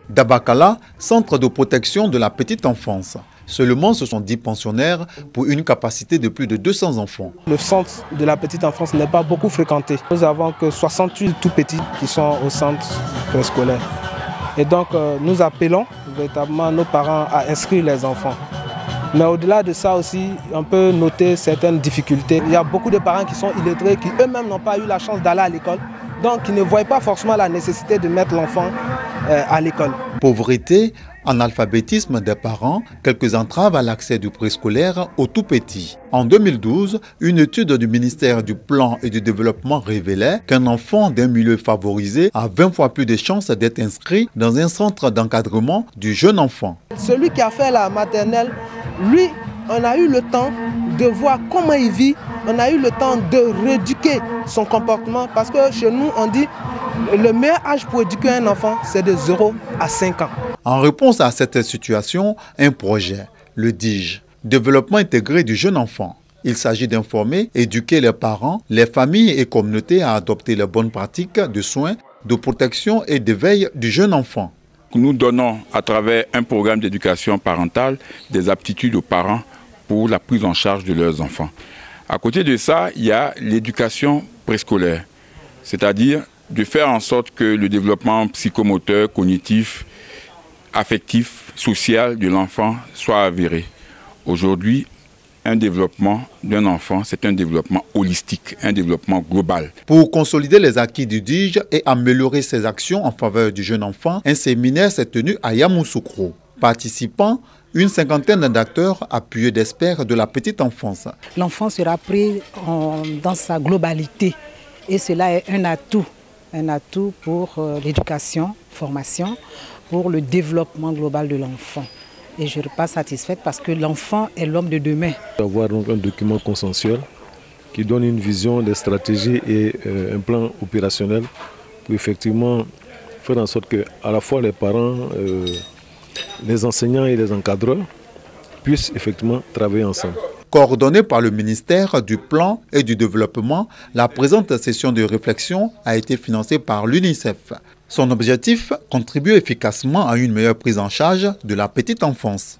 Dabakala, centre de protection de la petite enfance. Seulement, ce sont 10 pensionnaires pour une capacité de plus de 200 enfants. Le centre de la petite enfance n'est pas beaucoup fréquenté. Nous avons que 68 tout petits qui sont au centre préscolaire. Et donc, nous appelons véritablement nos parents à inscrire les enfants. Mais au-delà de ça aussi, on peut noter certaines difficultés. Il y a beaucoup de parents qui sont illettrés, qui eux-mêmes n'ont pas eu la chance d'aller à l'école. Donc, ils ne voient pas forcément la nécessité de mettre l'enfant à l'école. Pauvreté, analphabétisme des parents, quelques entraves à l'accès du préscolaire aux tout-petits. En 2012, une étude du ministère du Plan et du Développement révélait qu'un enfant d'un milieu favorisé a 20 fois plus de chances d'être inscrit dans un centre d'encadrement du jeune enfant. Celui qui a fait la maternelle, lui, on a eu le temps de voir comment il vit, on a eu le temps de rééduquer son comportement parce que chez nous, on dit le meilleur âge pour éduquer un enfant, c'est de 0 à 5 ans. En réponse à cette situation, un projet, le DIGE, Développement intégré du jeune enfant. Il s'agit d'informer, éduquer les parents, les familles et communautés à adopter les bonnes pratiques de soins, de protection et d'éveil du jeune enfant. Nous donnons à travers un programme d'éducation parentale des aptitudes aux parents pour la prise en charge de leurs enfants. À côté de ça, il y a l'éducation préscolaire, c'est-à-dire de faire en sorte que le développement psychomoteur, cognitif, affectif, social de l'enfant soit avéré. Aujourd'hui, un développement d'un enfant, c'est un développement holistique, un développement global. Pour consolider les acquis du DIGE et améliorer ses actions en faveur du jeune enfant, un séminaire s'est tenu à Yamoussoukro. Participant, une cinquantaine d'acteurs appuyés d'experts de la petite enfance. L'enfant sera pris dans sa globalité et cela est un atout pour l'éducation, formation, pour le développement global de l'enfant. Et je ne suis pas satisfaite parce que l'enfant est l'homme de demain. Avoir donc un document consensuel qui donne une vision, des stratégies et un plan opérationnel pour effectivement faire en sorte que à la fois les parents, les enseignants et les encadreurs puissent effectivement travailler ensemble. Coordonnée par le ministère du Plan et du Développement, la présente session de réflexion a été financée par l'UNICEF. Son objectif, contribuer efficacement à une meilleure prise en charge de la petite enfance.